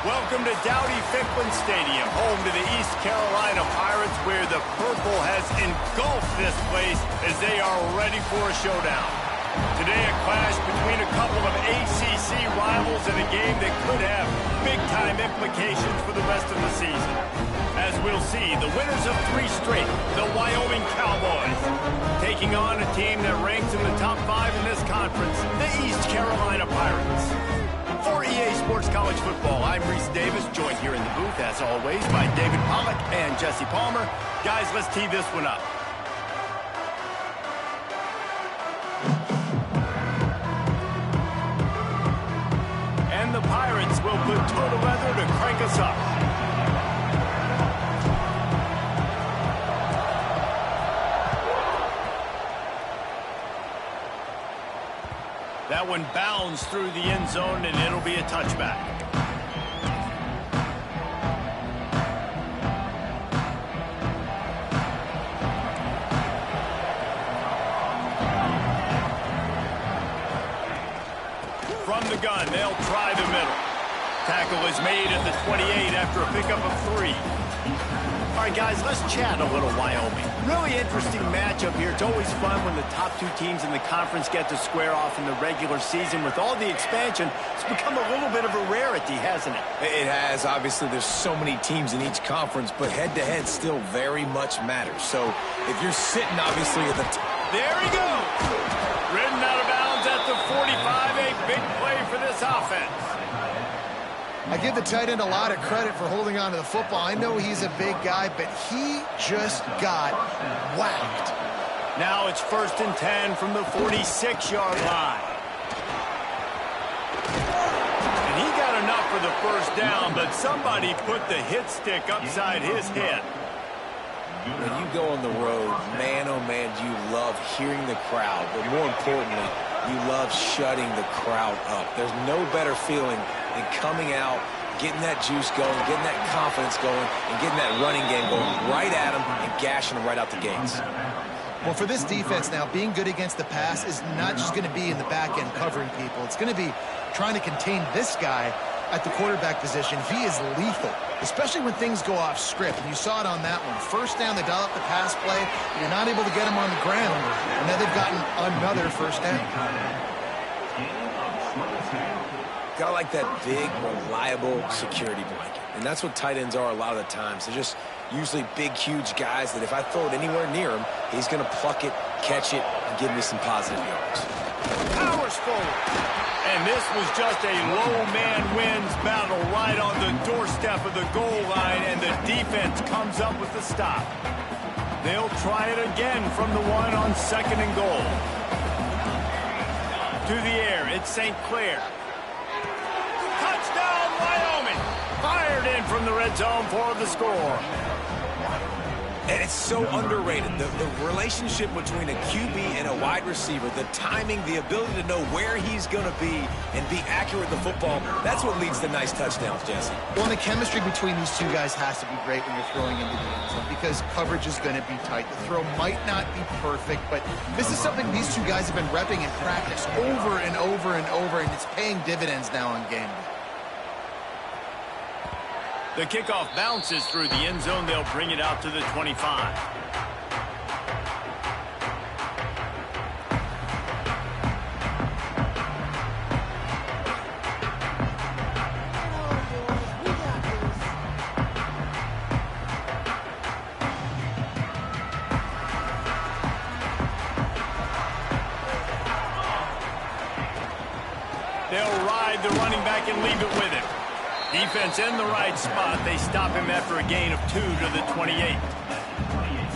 Welcome to Dowdy-Ficklen Stadium, home to the East Carolina Pirates, where the purple has engulfed this place as they are ready for a showdown. Today, a clash between a couple of ACC rivals in a game that could have big-time implications for the rest of the season. As we'll see, the winners of 3 straight, the Wyoming Cowboys, taking on a team that ranks in the top 5 in this conference, the East Carolina Pirates. For EA Sports College Football, I'm Reese Davis, joined here in the booth, as always, by David Pollack and Jesse Palmer. Guys, let's tee this one up. And the Pirates will put total weather to crank us up. That one bounds through the end zone, and it'll be a touchback. From the gun, they'll try the middle. Tackle is made at the 28 after a pickup of 3. All right, guys, let's chat a little Wyoming. Really interesting matchup here. It's always fun when the top 2 teams in the conference get to square off in the regular season. With all the expansion, it's become a little bit of a rarity, hasn't it? It has. Obviously, there's so many teams in each conference, but head-to-head still very much matters. So if you're sitting, obviously, at the top. There he goes. Ridden out of bounds at the 45. A big play for this offense. I give the tight end a lot of credit for holding on to the football. I know he's a big guy, but he just got whacked. Now it's 1st and 10 from the 46-yard line. And he got enough for the first down, but somebody put the hit stick upside his head. When you go on the road, man, oh man, you love hearing the crowd, but more importantly, you love shutting the crowd up. There's no better feeling than coming out, getting that juice going, getting that confidence going, and getting that running game going right at them and gashing them right out the gates. Well, for this defense now, being good against the pass is not just going to be in the back end covering people. It's going to be trying to contain this guy at the quarterback position. He is lethal, especially when things go off script. And you saw it on that one. First down, they dial up the pass play. You're not able to get him on the ground. And now they've gotten another first down. Gotta like that big, reliable security blanket. And that's what tight ends are a lot of the times. They're just usually big, huge guys that if I throw it anywhere near him, he's going to pluck it, catch it, and give me some positive yards. Powers forward. And this was just a low man wins battle right on the doorstep of the goal line, and the defense comes up with the stop. They'll try it again from the 1 on 2nd and goal. To the air, it's St. Clair. Touchdown, Wyoming! Fired in from the red zone for the score. And it's so underrated. The relationship between a QB and a wide receiver, the timing, the ability to know where he's going to be and be accurate with the football, that's what leads to nice touchdowns, Jesse. Well, and the chemistry between these 2 guys has to be great when you're throwing into the end zone because coverage is going to be tight. The throw might not be perfect, but this is something these 2 guys have been repping in practice over and over and over, and it's paying dividends now on game day. The kickoff bounces through the end zone. They'll bring it out to the 25. They'll ride the running back and leave it with him. Defense in the right spot. They stop him after a gain of 2 to the 28.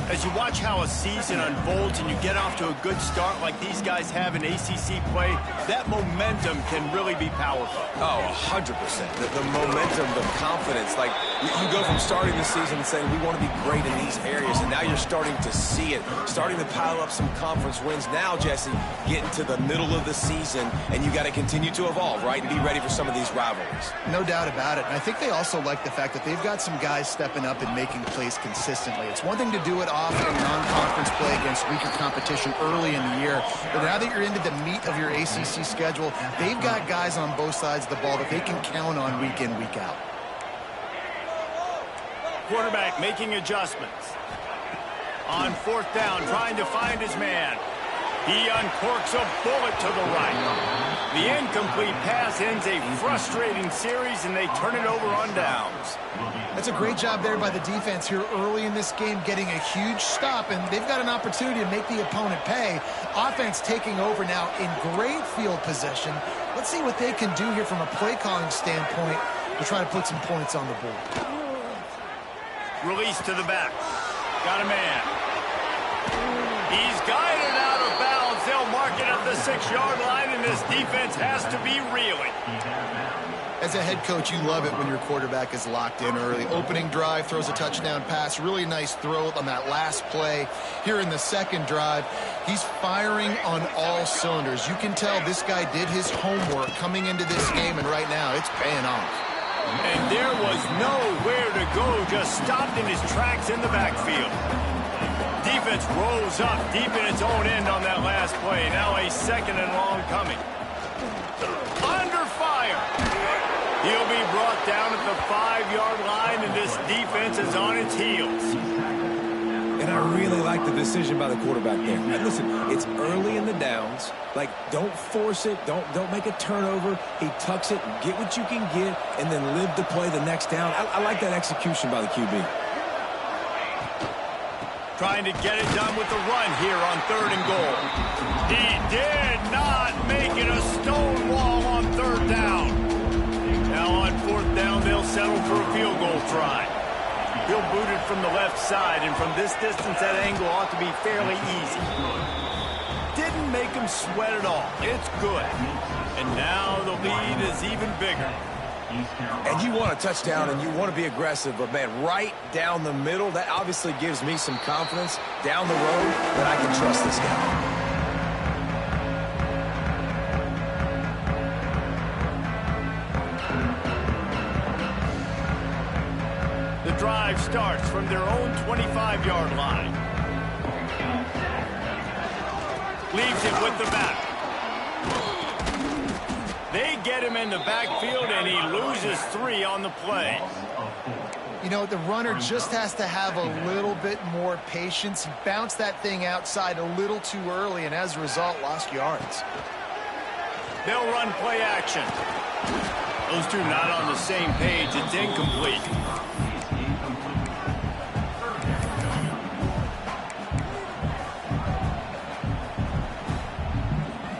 As you watch how a season unfolds and you get off to a good start like these guys have in ACC play, that momentum can really be powerful. Oh, 100%. The momentum, the confidence. Like, you go from starting the season and saying, we want to be great in these areas, and now you're starting to see it, starting to pile up some conference wins. Now, Jesse, getting to the middle of the season, and you got to continue to evolve, right, and be ready for some of these rivalries. No doubt about it. And I think they also like the fact that they've got some guys stepping up and making plays consistently. It's one thing to do it off in non-conference play against weaker competition early in the year, but now that you're into the meat of your ACC schedule, they've got guys on both sides of the ball that they can count on week in, week out. Quarterback making adjustments. On fourth down, trying to find his man. He uncorks a bullet to the right. The incomplete pass ends a frustrating series, and they turn it over on downs. That's a great job there by the defense here early in this game, getting a huge stop, and they've got an opportunity to make the opponent pay. Offense taking over now in great field position. Let's see what they can do here from a play calling standpoint to try to put some points on the board. Release to the back. Got a man. He's guided out of bounds. They'll mark it at the 6-yard line, and this defense has to be reeling. As a head coach, you love it when your quarterback is locked in early. Opening drive, throws a touchdown pass. Really nice throw on that last play. Here in the second drive, he's firing on all cylinders. You can tell this guy did his homework coming into this game, and right now it's paying off. And there was nowhere to go, just stopped in his tracks in the backfield. Defense rose up deep in its own end on that last play. Now a second and long coming. Under fire. He'll be brought down at the 5-yard line, and this defense is on its heels. And I really like the decision by the quarterback there. And listen, it's early in the downs. Like, don't force it. Don't make a turnover. He tucks it, get what you can get, and then live to play the next down. I like that execution by the QB. Trying to get it done with the run here on 3rd and goal. He did not make it a stone wall on 3rd down. Now on 4th down, they'll settle for a field goal try. He'll boot it from the left side, and from this distance, that angle ought to be fairly easy. Didn't make him sweat at all. It's good. And now the lead is even bigger. And you want a touchdown, and you want to be aggressive, but, man, right down the middle, that obviously gives me some confidence down the road that I can trust this guy. The drive starts from their own 25-yard line. Leaves it with the back. They get him in the backfield, and he loses 3 on the play. You know, the runner just has to have a little bit more patience. He bounced that thing outside a little too early, and as a result, lost yards. They'll run play action. Those two not on the same page. It's incomplete.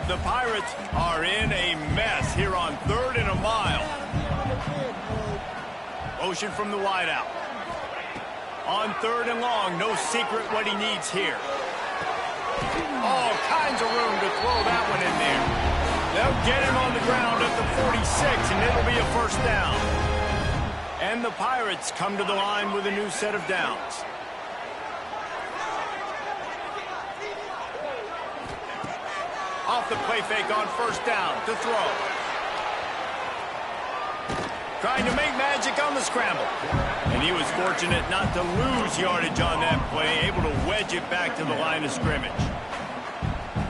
The Pirates are in a mess here on 3rd and a mile. Motion from the wideout. On 3rd and long, no secret what he needs here. All kinds of room to throw that one in there. They'll get him on the ground at the 46, and it'll be a 1st down. And the Pirates come to the line with a new set of downs. Off the play fake on 1st down to throw. Trying to make magic on the scramble. And he was fortunate not to lose yardage on that play, able to wedge it back to the line of scrimmage.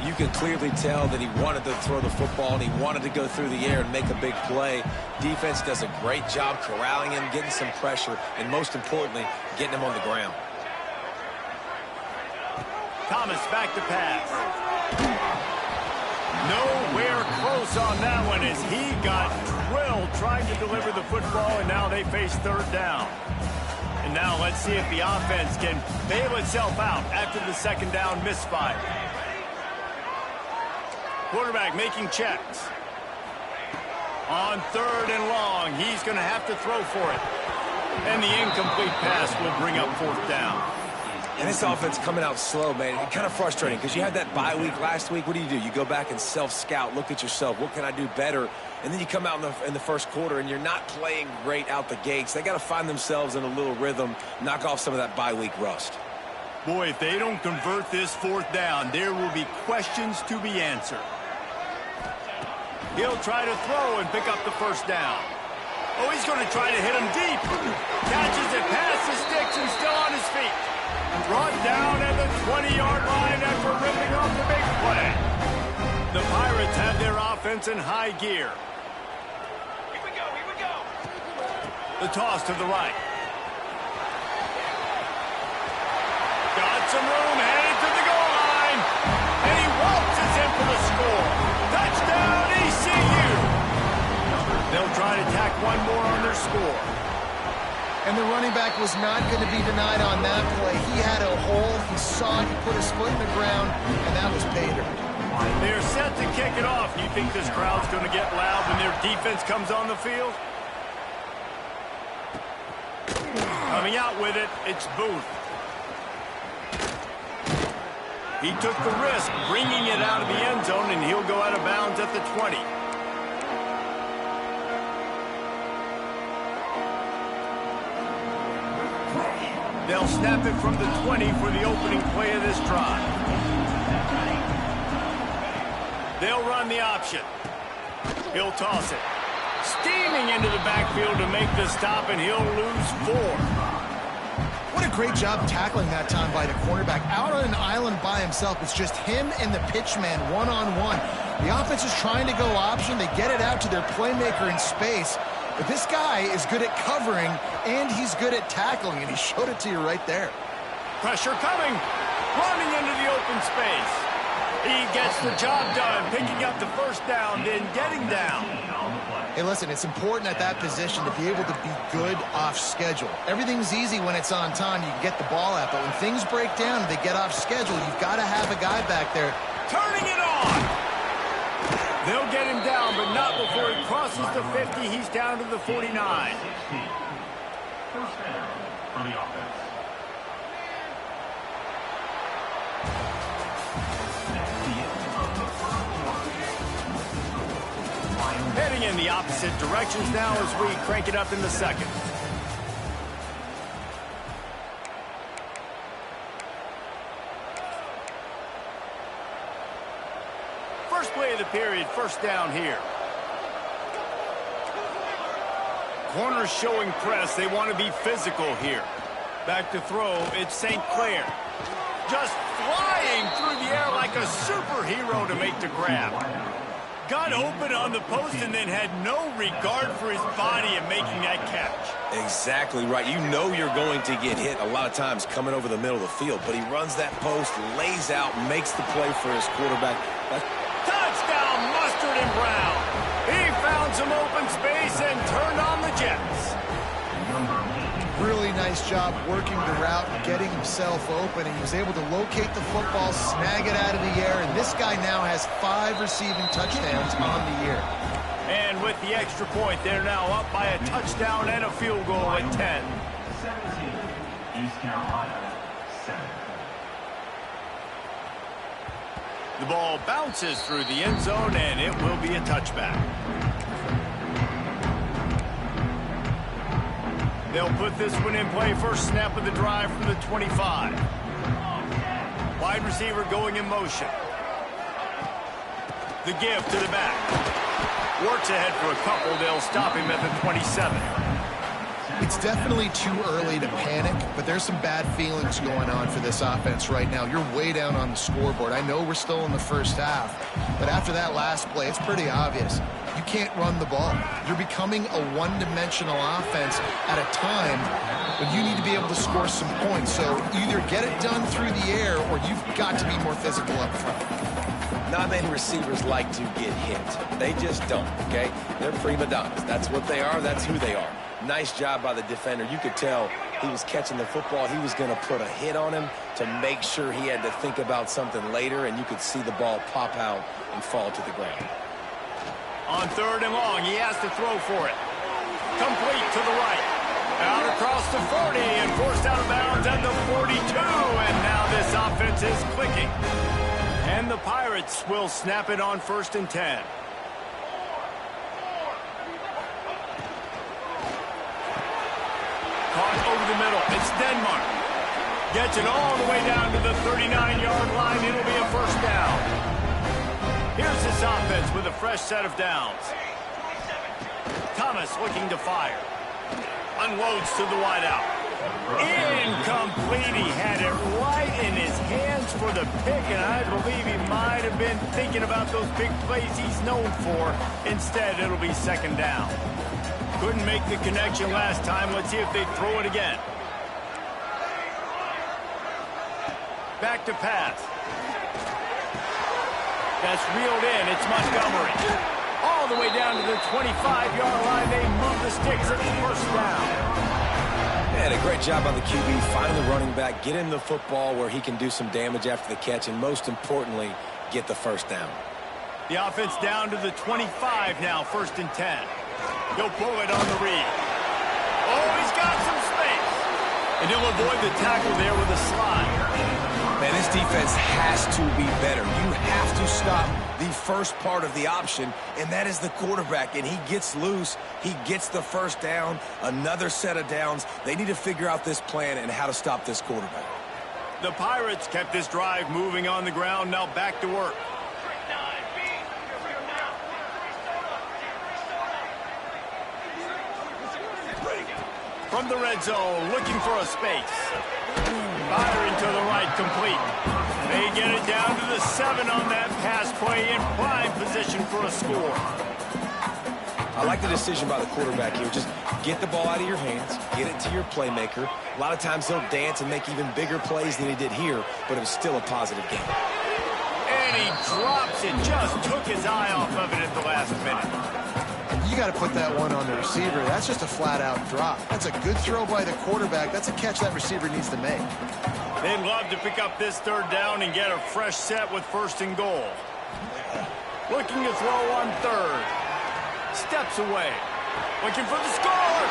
You can clearly tell that he wanted to throw the football and he wanted to go through the air and make a big play. Defense does a great job corralling him, getting some pressure, and most importantly, getting him on the ground. Thomas back to pass. Nowhere close on that one as he got drilled trying to deliver the football, and now they face 3rd down. And now let's see if the offense can bail itself out after the 2nd down misfire. Quarterback making checks. On 3rd and long, he's going to have to throw for it. And the incomplete pass will bring up 4th down. And this offense coming out slow, man. It's kind of frustrating because you had that bye week last week. What do? You go back and self-scout, look at yourself. What can I do better? And then you come out in the first quarter, and you're not playing great out the gates. They got to find themselves in a little rhythm, knock off some of that bye week rust. Boy, if they don't convert this 4th down, there will be questions to be answered. He'll try to throw and pick up the 1st down. Oh, he's going to try to hit him deep. Catches it past the sticks and still on his feet. Brought down at the 20-yard line after ripping off the big play. The Pirates have their offense in high gear. Here we go. The toss to the right. some room, headed to the goal line. And he waltzes in for the score. Touchdown, ECU. They'll try to tack one more on their score. And the running back was not going to be denied on that play. He had a hole. He saw it. He put his foot in the ground, and that was pay dirt. They're set to kick it off. Do you think this crowd's going to get loud when their defense comes on the field? Coming out with it, it's Booth. He took the risk, bringing it out of the end zone, and he'll go out of bounds at the 20. They'll snap it from the 20 for the opening play of this drive. They'll run the option. He'll toss it. Steaming into the backfield to make the stop, and he'll lose 4. What a great job tackling that time by the cornerback. Out on an island by himself. It's just him and the pitchman one-on-one. The offense is trying to go option. They get it out to their playmaker in space. But this guy is good at covering, and he's good at tackling, and he showed it to you right there. Pressure coming. Running into the open space. He gets the job done, picking up the first down, then getting down. Hey, listen, it's important at that position to be able to be good off schedule. Everything's easy when it's on time. You can get the ball out, but when things break down and they get off schedule, you've got to have a guy back there. Turning it on. They'll get him down, but not before he crosses the 50. He's down to the 49. First down for the offense. Heading in the opposite directions now as we crank it up in the second. First play of the period, first down here. Corners showing press. They want to be physical here. Back to throw, it's St. Clair. Just flying through the air like a superhero to make the grab. Got open on the post and then had no regard for his body in making that catch. Exactly right. You know you're going to get hit a lot of times coming over the middle of the field, but he runs that post, lays out, makes the play for his quarterback. Touchdown, Mustard and Brown. He found some open space and turned on the Jets. Really nice job working the route and getting himself open. He was able to locate the football, snag it out of the air, and this guy now has 5 receiving touchdowns on the year. And with the extra point, they're now up by a touchdown and a field goal at 10. 17, East Carolina, 7. The ball bounces through the end zone, and it will be a touchback. They'll put this one in play. First snap of the drive from the 25. Wide receiver going in motion. The give to the back. Works ahead for a couple. They'll stop him at the 27. It's definitely too early to panic, but there's some bad feelings going on for this offense right now. You're way down on the scoreboard. I know we're still in the first half, but after that last play, it's pretty obvious. You can't run the ball. You're becoming a one-dimensional offense at a time when you need to be able to score some points. So either get it done through the air or you've got to be more physical up front. Not many receivers like to get hit. They just don't, okay? They're prima donnas. That's what they are. That's who they are. Nice job by the defender. You could tell he was catching the football. He was going to put a hit on him to make sure he had to think about something later, and you could see the ball pop out and fall to the ground. On 3rd and long, he has to throw for it. Complete to the right. Out across the 40 and forced out of bounds at the 42. And now this offense is clicking. And the Pirates will snap it on 1st and 10. Caught over the middle. It's Denmark. Gets it all the way down to the 39-yard line. It'll be a first down. Here's this offense with a fresh set of downs. Thomas looking to fire. Unloads to the wideout. Incomplete. He had it right in his hands for the pick, and I believe he might have been thinking about those big plays he's known for. Instead, it'll be 2nd down. Couldn't make the connection last time. Let's see if they throw it again. Back to pass. That's reeled in. It's Montgomery. All the way down to the 25-yard line. They move the sticks at the first down. And a great job on the QB, finding the running back, get him the football where he can do some damage after the catch, and most importantly, get the first down. The offense down to the 25 now, 1st and 10. He'll pull it on the read. Oh, he's got some space. And he'll avoid the tackle there with a slide. Man, this defense has to be better. You have to stop the first part of the option, and that is the quarterback. And he gets loose. He gets the first down, another set of downs. They need to figure out this plan and how to stop this quarterback. The Pirates kept this drive moving on the ground. Now back to work. From the red zone, looking for a space. Firing to the right, complete. They get it down to the 7 on that pass play, in prime position for a score. I like the decision by the quarterback here. Just get the ball out of your hands, get it to your playmaker. A lot of times he'll dance and make even bigger plays than he did here, but it was still a positive game. And he drops it, just took his eye off of it at the last minute. You got to put that one on the receiver. That's just a flat-out drop. That's a good throw by the quarterback. That's a catch that receiver needs to make. They'd love to pick up this 3rd down and get a fresh set with 1st and goal. Looking to throw on 3rd. Steps away. Looking for the score.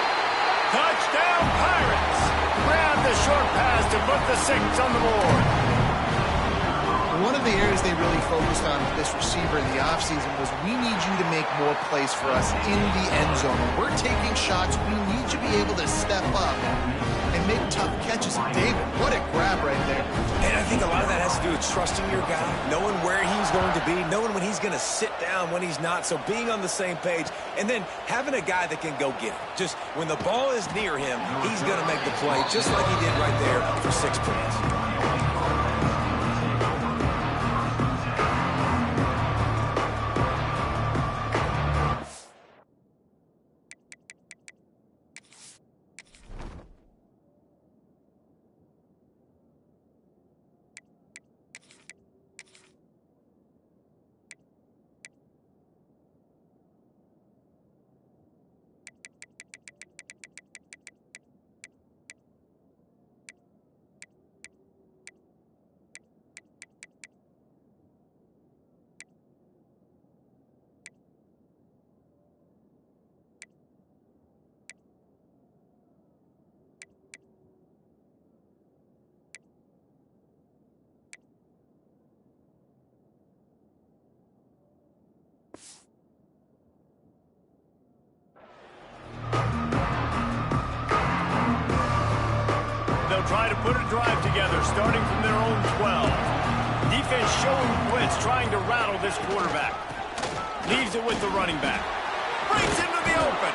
Touchdown, Pirates. Grab the short pass to put the 6 on the board. One of the areas they really focused on with this receiver in the offseason was we need you to make more plays for us in the end zone. When we're taking shots, we need you to be able to step up and make tough catches. David, what a grab right there. And I think a lot of that has to do with trusting your guy, knowing where he's going to be, knowing when he's going to sit down, when he's not, so being on the same page, and then having a guy that can go get it. Just when the ball is near him, he's going to make the play, just like he did right there for 6 points. Try to put a drive together, starting from their own 12. Defense showing blitz, trying to rattle this quarterback. Leaves it with the running back. Breaks into the open.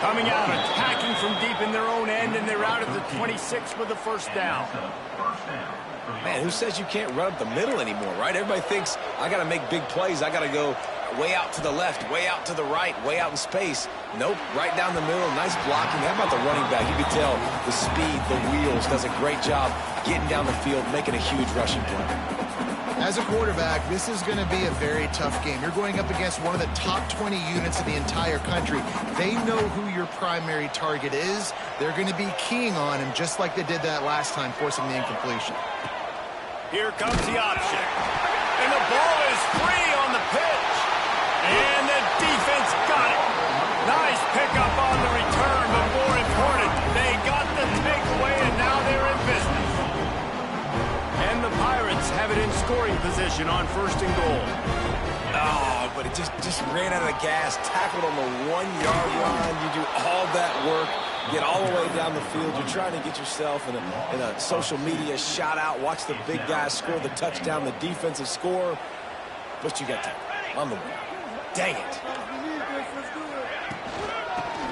Coming out, attacking from deep in their own end, and they're out at the 26 with the 1st down. Man, who says you can't run up the middle anymore, right? Everybody thinks, I got to make big plays. I got to go way out to the left, way out to the right, way out in space. Nope, right down the middle, nice blocking. How about the running back? You can tell the speed, the wheels, does a great job getting down the field, making a huge rushing play. As a quarterback, this is going to be a very tough game. You're going up against one of the top 20 units in the entire country. They know who your primary target is. They're going to be keying on him just like they did that last time, forcing the incompletion. Here comes the option. And the ball is free on the pitch. And the defense got it. Nice pickup on the return, but more important, they got the takeaway, and now they're in business. And the Pirates have it in scoring position on 1st and goal. Oh, but it just ran out of gas, tackled on the 1-yard line. You do all that work, get all the way down the field. You're trying to get yourself in a social media shout out, watch the big guys score the touchdown, the defensive score, but you got tackled on the way. Dang it.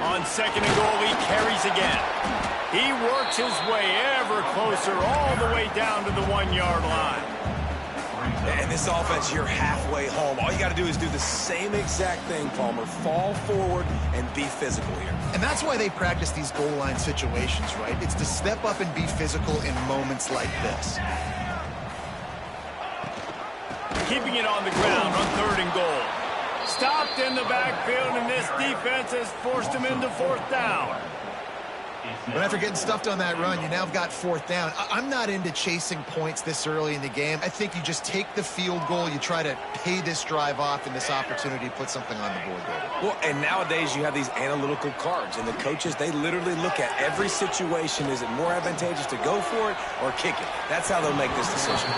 On 2nd and goal, he carries again. He works his way ever closer all the way down to the 1-yard line. And this offense, you're halfway home. All you got to do is do the same exact thing, Palmer. Fall forward and be physical here. And that's why they practice these goal line situations, right? It's to step up and be physical in moments like this. keeping it on the ground on 3rd and goal. Stopped in the backfield, and this defense has forced him into 4th down. But after getting stuffed on that run, you now have got 4th down. I'm not into chasing points this early in the game. I think you just take the field goal. You try to pay this drive off and this opportunity to put something on the board there. Well, and nowadays you have these analytical cards, and the coaches, they literally look at every situation. Is it more advantageous to go for it or kick it? That's how they'll make this decision.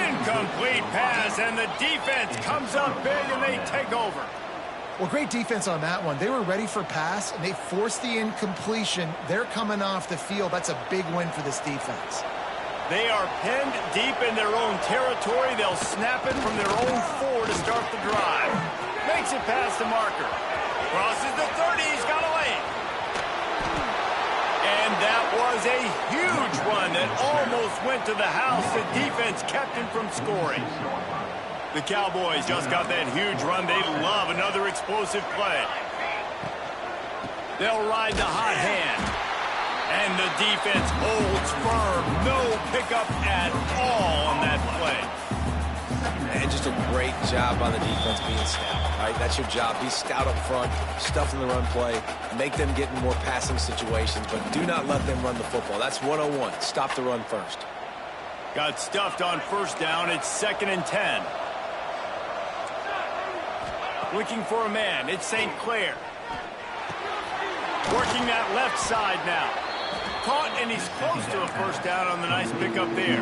Incomplete pass, and the defense comes up big, and they take over. Well, great defense on that one. They were ready for pass, and they forced the incompletion. They're coming off the field. That's a big win for this defense. They are pinned deep in their own territory. They'll snap it from their own 4 to start the drive. Makes it past the marker. Crosses the 30. He's got a lane. And that was a huge run that almost went to the house. The defense kept him from scoring. The Cowboys just got that huge run. They love another explosive play. They'll ride the hot hand. And the defense holds firm. No pickup at all on that play. And just a great job by the defense being stout, right? That's your job. Be stout up front, stuff in the run play, make them get in more passing situations, but do not let them run the football. That's 101. Stop the run first. Got stuffed on 1st down. It's 2nd and 10. Looking for a man. It's St. Clair. Working that left side now. Caught, and he's close to a 1st down on the nice pickup there.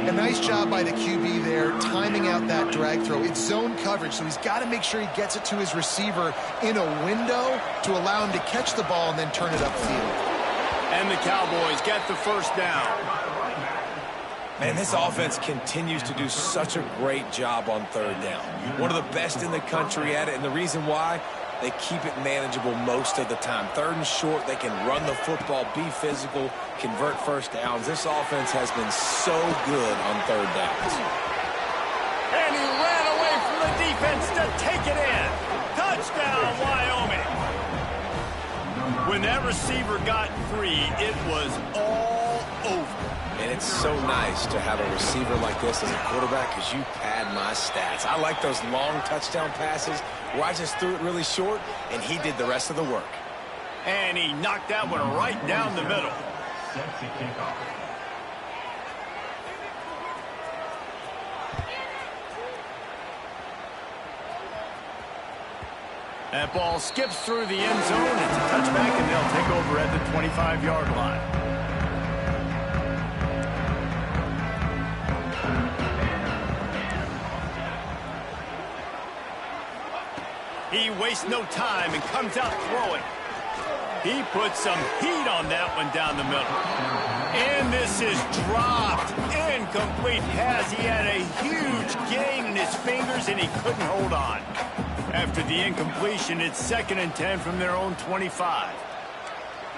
A nice job by the QB there, timing out that drag throw. It's zone coverage, so he's got to make sure he gets it to his receiver in a window to allow him to catch the ball and then turn it upfield. And the Cowboys get the 1st down. Man, this offense continues to do such a great job on 3rd down. One of the best in the country at it, and the reason why, they keep it manageable most of the time. 3rd and short, they can run the football, be physical, convert 1st downs. This offense has been so good on 3rd downs. And he ran away from the defense to take it in. Touchdown, Wyoming. When that receiver got free, it was all over. And it's so nice to have a receiver like this as a quarterback because you pad my stats. I like those long touchdown passes where I just threw it really short, and he did the rest of the work. And he knocked that one right down the middle. Set to kick off. That ball skips through the end zone. It's a touchback, and they'll take over at the 25-yard line. He wastes no time and comes out throwing. He puts some heat on that one down the middle. And this is dropped. Incomplete pass. He had a huge gain in his fingers, and he couldn't hold on. After the incompletion, it's 2nd and 10 from their own 25.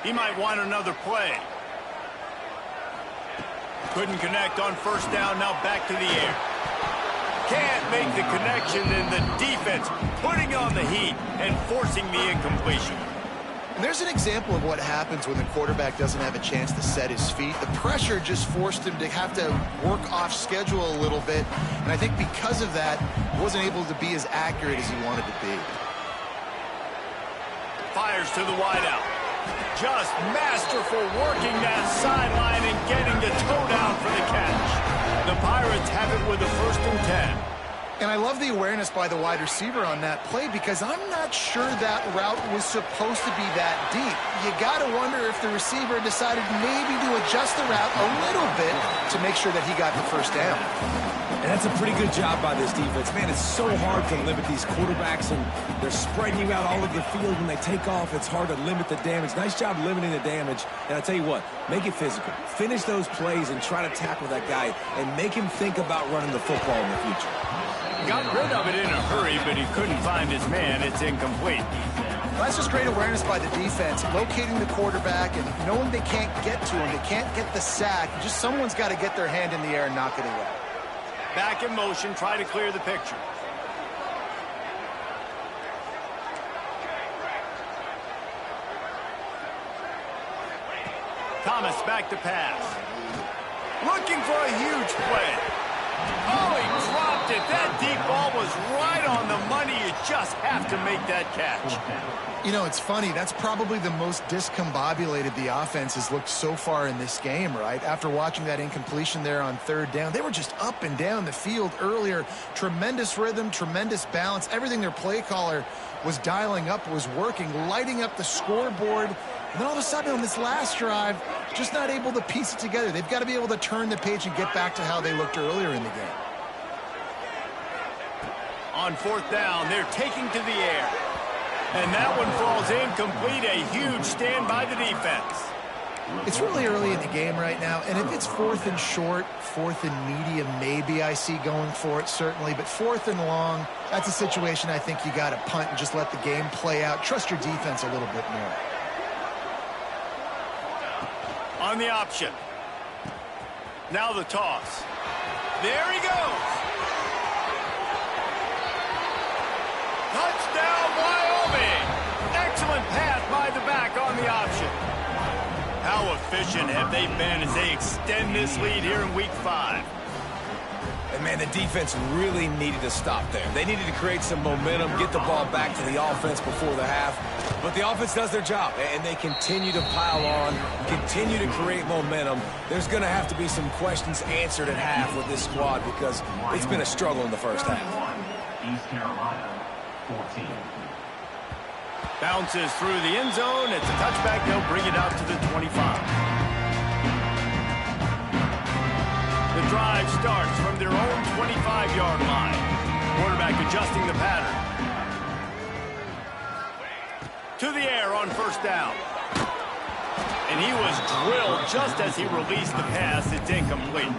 He might want another play. Couldn't connect on 1st down. Now back to the air. Can't make the connection, and the defense putting on the heat and forcing the incompletion. And there's an example of what happens when the quarterback doesn't have a chance to set his feet. The pressure just forced him to have to work off schedule a little bit. And I think because of that, he wasn't able to be as accurate as he wanted to be. Fires to the wideout. Just masterful working that sideline and getting the toe down for the catch. The Pirates have it with a 1st and 10. And I love the awareness by the wide receiver on that play because I'm not sure that route was supposed to be that deep. You got to wonder if the receiver decided maybe to adjust the route a little bit to make sure that he got the 1st down. And that's a pretty good job by this defense. Man, it's so hard to limit these quarterbacks, and they're spreading you out all over the field. When they take off, it's hard to limit the damage. Nice job limiting the damage. And I tell you what, make it physical. Finish those plays and try to tackle that guy and make him think about running the football in the future. Got rid of it in a hurry, but he couldn't find his man. It's incomplete. Well, that's just great awareness by the defense, locating the quarterback and knowing they can't get to him. They can't get the sack. Just someone's got to get their hand in the air and knock it away. Back in motion, try to clear the picture. Thomas back to pass. Looking for a huge play. Oh, he dropped it. That deep ball was right on the money. You just have to make that catch. You know, it's funny. That's probably the most discombobulated the offense has looked so far in this game, right? After watching that incompletion there on third down, they were just up and down the field earlier. Tremendous rhythm, tremendous balance. Everything their play caller was dialing up was working, lighting up the scoreboard. And then all of a sudden on this last drive, just not able to piece it together. They've got to be able to turn the page and get back to how they looked earlier in the game. On fourth down, they're taking to the air. And that one falls incomplete. A huge stand by the defense. It's really early in the game right now, and if it's fourth and short, fourth and medium, maybe I see going for it, certainly. But fourth and long, that's a situation I think you got to punt and just let the game play out. Trust your defense a little bit more. On the option. Now the toss. There he goes. Touchdown, Wyoming. Excellent pass by the back on the option. How efficient have they been as they extend this lead here in Week 5? And, man, the defense really needed to stop there. They needed to create some momentum, get the ball back to the offense before the half. But the offense does their job, and they continue to pile on, continue to create momentum. There's going to have to be some questions answered at half with this squad because it's been a struggle in the first half. East Carolina, 14. Bounces through the end zone. It's a touchback. They'll bring it out to the 25. The drive starts from their own 25-yard line. Quarterback adjusting the pattern. To the air on first down. And he was drilled just as he released the pass. It's incomplete.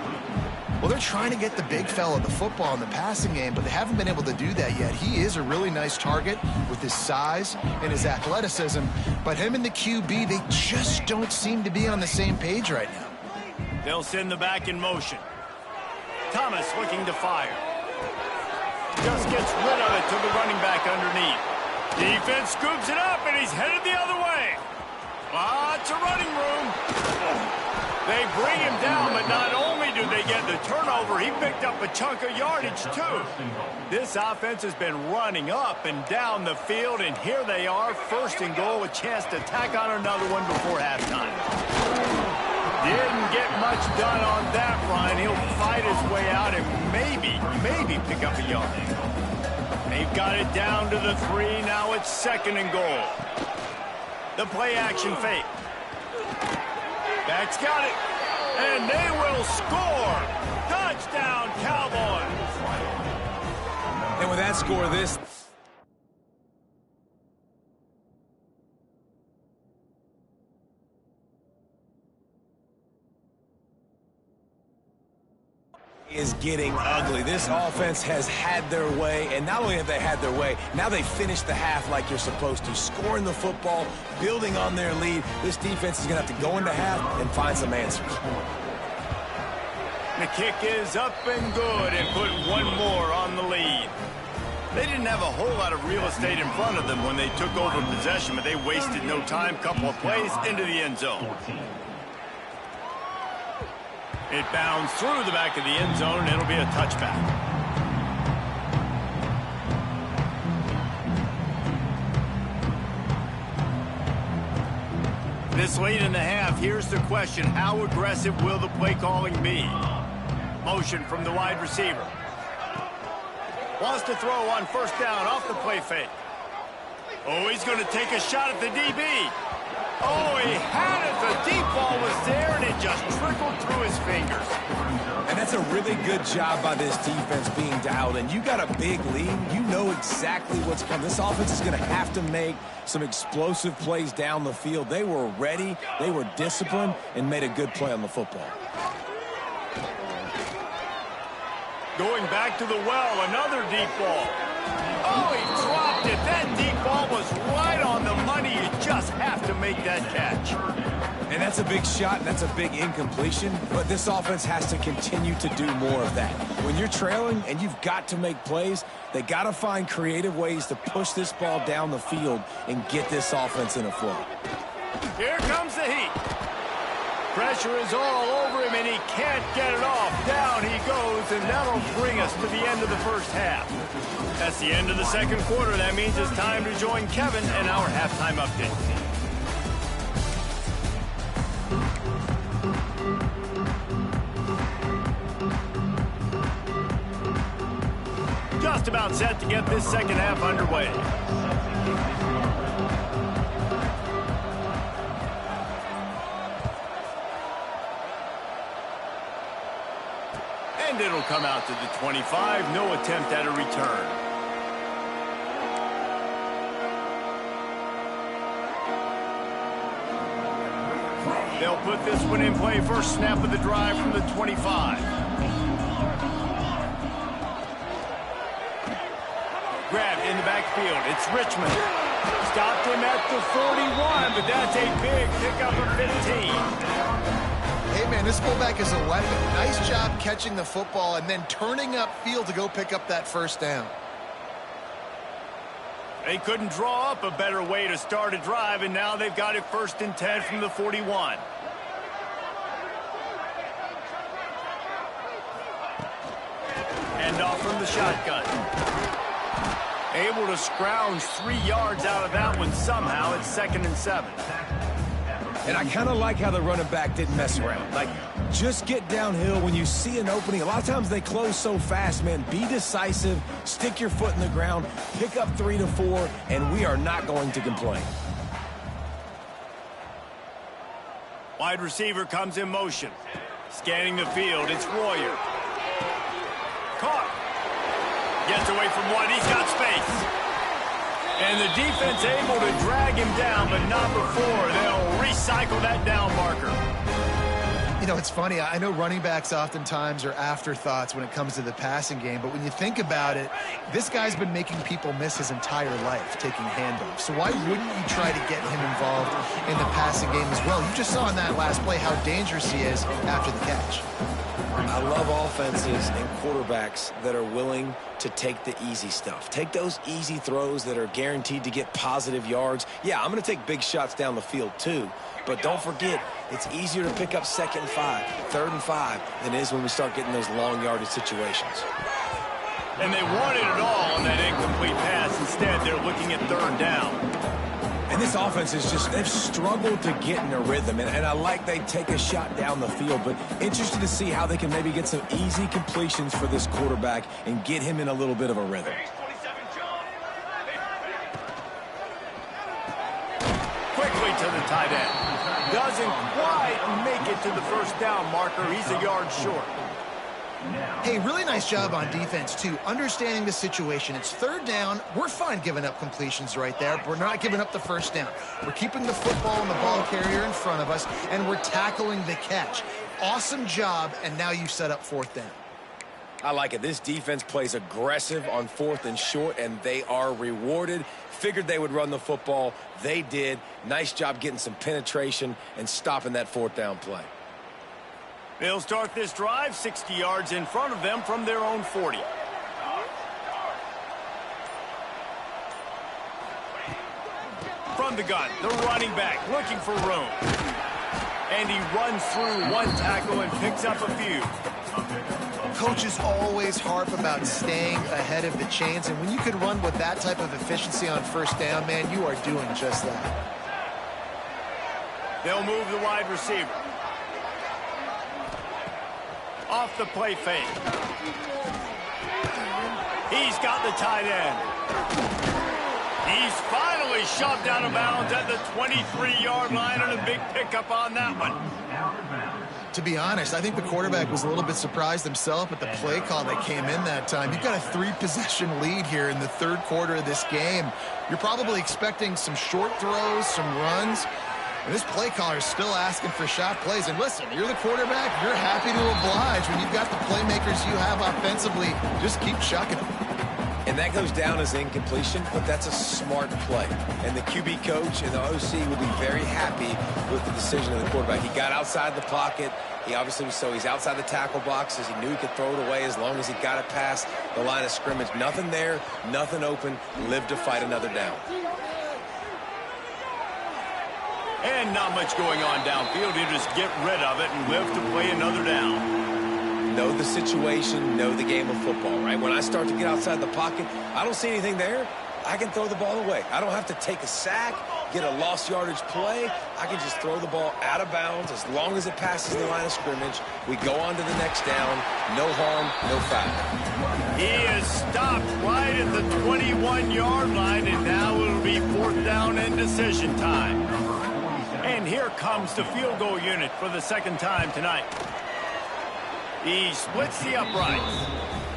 Well, they're trying to get the big fella the football in the passing game, but they haven't been able to do that yet. He is a really nice target with his size and his athleticism, but him and the QB, they just don't seem to be on the same page right now. They'll send the back in motion. Thomas looking to fire. Just gets rid of it to the running back underneath. Defense scoops it up, and he's headed the other way. Lots of running room. They bring him down, but not only do they get the turnover, he picked up a chunk of yardage, too. This offense has been running up and down the field, and here they are, first and goal, a chance to tack on another one before halftime. Didn't get much done on that run. He'll fight his way out and maybe pick up a yard. They've got it down to the 3. Now it's second and goal. The play action fake. Back's got it. And they will score. Touchdown, Cowboys. And with that score, this is getting ugly. This offense has had their way, and not only have they had their way, now they finished the half like you're supposed to, scoring the football, building on their lead. This defense is going to have to go into half and find some answers. The kick is up and good and put one more on the lead. They didn't have a whole lot of real estate in front of them when they took over possession, but they wasted no time. Couple of plays into the end zone. It bounds through the back of the end zone, and it'll be a touchback. This late in the half, here's the question. How aggressive will the play calling be? Motion from the wide receiver. Wants to throw on first down off the play fake. Oh, he's going to take a shot at the DB. Oh, he had it. The deep ball was there, and it just trickled through his fingers. And that's a really good job by this defense being dialed in. You got a big lead. You know exactly what's coming. This offense is going to have to make some explosive plays down the field. They were ready, they were disciplined, and made a good play on the football. Going back to the well, another deep ball. Oh, he dropped it. That deep ball was right on the money. You just have to make that catch. And that's a big shot, and that's a big incompletion, but this offense has to continue to do more of that. When you're trailing and you've got to make plays, they got to find creative ways to push this ball down the field and get this offense in a flow. Here comes the heat. Pressure is all over him, and he can't get it off. Down he goes, and that'll bring us to the end of the first half. That's the end of the second quarter. That means it's time to join Kevin and our halftime update. Just about set to get this second half underway. And it'll come out to the 25. No attempt at a return. They'll put this one in play. First snap of the drive from the 25. Grabbed in the backfield. It's Richmond. Stopped him at the 41, but that's a big pickup of 15. Hey, man, this fullback is a weapon. Nice job catching the football and then turning upfield to go pick up that first down. They couldn't draw up a better way to start a drive, and now they've got it 1st and 10 from the 41. End off from the shotgun. Able to scrounge 3 yards out of that one somehow. It's 2nd and 7. And I kind of like how the running back didn't mess around. Like, just get downhill when you see an opening. A lot of times they close so fast, man. Be decisive, stick your foot in the ground, pick up 3 to 4, and we are not going to complain. Wide receiver comes in motion. Scanning the field, it's Royer. Caught. Gets away from one, he's got space. And the defense able to drag him down, but not before. They'll recycle that down marker. You know, it's funny. I know running backs oftentimes are afterthoughts when it comes to the passing game, but when you think about it, this guy's been making people miss his entire life taking handoffs. So why wouldn't you try to get him involved in the passing game as well? You just saw in that last play how dangerous he is after the catch. I love offenses and quarterbacks that are willing to take the easy stuff. Take those easy throws that are guaranteed to get positive yards. Yeah, I'm going to take big shots down the field too, but don't forget, it's easier to pick up 2nd and 5, 3rd and 5 than it is when we start getting those long yardage situations. And they wanted it all on that incomplete pass. Instead, they're looking at 3rd down. And this offense is just, they've struggled to get in a rhythm. And I like they take a shot down the field, but interested to see how they can maybe get some easy completions for this quarterback and get him in a little bit of a rhythm. Quickly to the tight end. Doesn't quite make it to the 1st down marker. He's a yard short. Hey, really nice job on defense, too. Understanding the situation. It's 3rd down. We're fine giving up completions right there. We're not giving up the 1st down. We're keeping the football and the ball carrier in front of us, and we're tackling the catch. Awesome job, and now you set up 4th down. I like it. This defense plays aggressive on 4th and short, and they are rewarded. Figured they would run the football. They did. Nice job getting some penetration and stopping that 4th down play. They'll start this drive 60 yards in front of them from their own 40. From the gun, the running back looking for room. And he runs through one tackle and picks up a few. Coaches always harp about staying ahead of the chains, and when you can run with that type of efficiency on 1st down, man, you are doing just that. They'll move the wide receiver. Off the play fake. He's got the tight end. He's finally shoved out of bounds at the 23-yard line, and a big pickup on that one. To be honest, I think the quarterback was a little bit surprised himself at the play call that came in that time. You've got a 3-possession lead here in the 3rd quarter of this game. You're probably expecting some short throws, some runs. And this play caller is still asking for shot plays. And listen, you're the quarterback. You're happy to oblige. When you've got the playmakers you have offensively, just keep chucking them. And that goes down as incompletion, but that's a smart play. And the QB coach and the OC will be very happy with the decision of the quarterback. He got outside the pocket. He obviously was, so he's outside the tackle boxes. He knew he could throw it away as long as he got it past the line of scrimmage. Nothing there, nothing open. Lived to fight another down. And not much going on downfield. He'll just get rid of it and live to play another down. Know the situation, know the game of football, right? When I start to get outside the pocket, I don't see anything there. I can throw the ball away. I don't have to take a sack, get a lost yardage play. I can just throw the ball out of bounds as long as it passes the line of scrimmage. We go on to the next down. No harm, no foul. He is stopped right at the 21-yard line, and now it'll be 4th down and decision time. And here comes the field goal unit for the 2nd time tonight. He splits the uprights,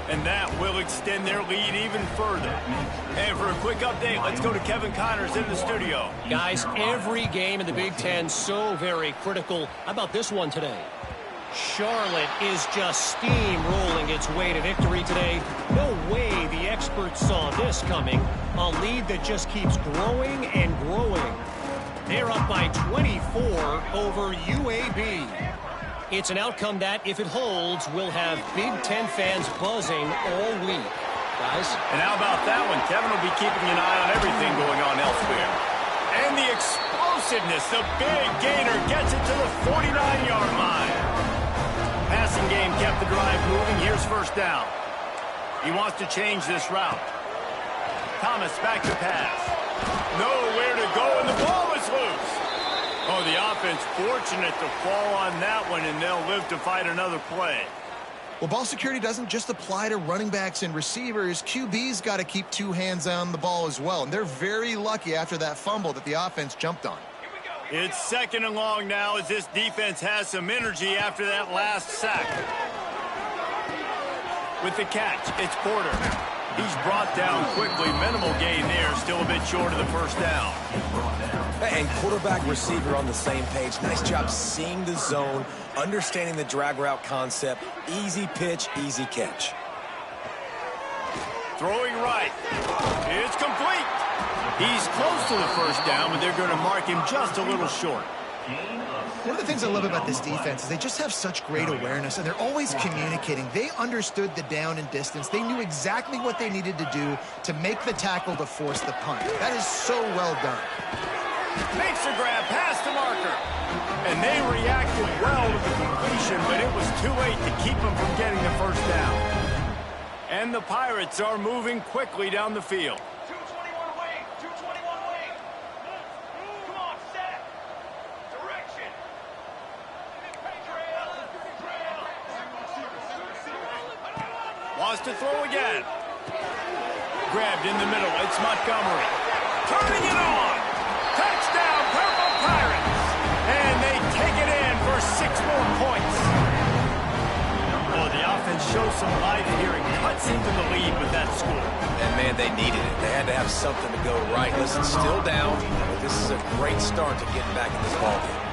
and that will extend their lead even further. And for a quick update, let's go to Kevin Connors in the studio. Guys, every game in the Big Ten so very critical. How about this one today? Charlotte is just steamrolling its way to victory today. No way the experts saw this coming. A lead that just keeps growing and growing. They're up by 24 over UAB. It's an outcome that, if it holds, will have Big Ten fans buzzing all week. Guys? And how about that one? Kevin will be keeping an eye on everything going on elsewhere. And the explosiveness, the big gainer gets it to the 49-yard line. Passing game kept the drive moving. Here's 1st down. He wants to change this route. Thomas back to pass. Nowhere to go, and the ball is loose. Oh, the offense fortunate to fall on that one, and they'll live to fight another play. Well, ball security doesn't just apply to running backs and receivers. QB's got to keep 2 hands on the ball as well, and they're very lucky after that fumble that the offense jumped on. It's 2nd and long now as this defense has some energy after that last sack. With the catch, it's Porter. He's brought down quickly. Minimal gain there. Still a bit short of the 1st down. And quarterback receiver on the same page. Nice job seeing the zone, understanding the drag route concept. Easy pitch, easy catch. Throwing right. It's complete. He's close to the 1st down, but they're going to mark him just a little short. One of the things I love about this defense is they just have such great awareness, and they're always communicating. They understood the down and distance. They knew exactly what they needed to do to make the tackle to force the punt. That is so well done. Makes the grab past the marker. And they reacted well to the completion, but it was too late to keep them from getting the 1st down. And the Pirates are moving quickly down the field. 221 away. 221 away. Come on, set. Direction. Wants to throw again. Grabbed in the middle. It's Montgomery. Turning it on. Touchdown, Purple Pirates. And they take it in for 6 more points. Oh, the offense shows some life here and cuts into the lead with that score. And, man, they needed it. They had to have something to go right. Listen, still down, but this is a great start to getting back in this ballgame.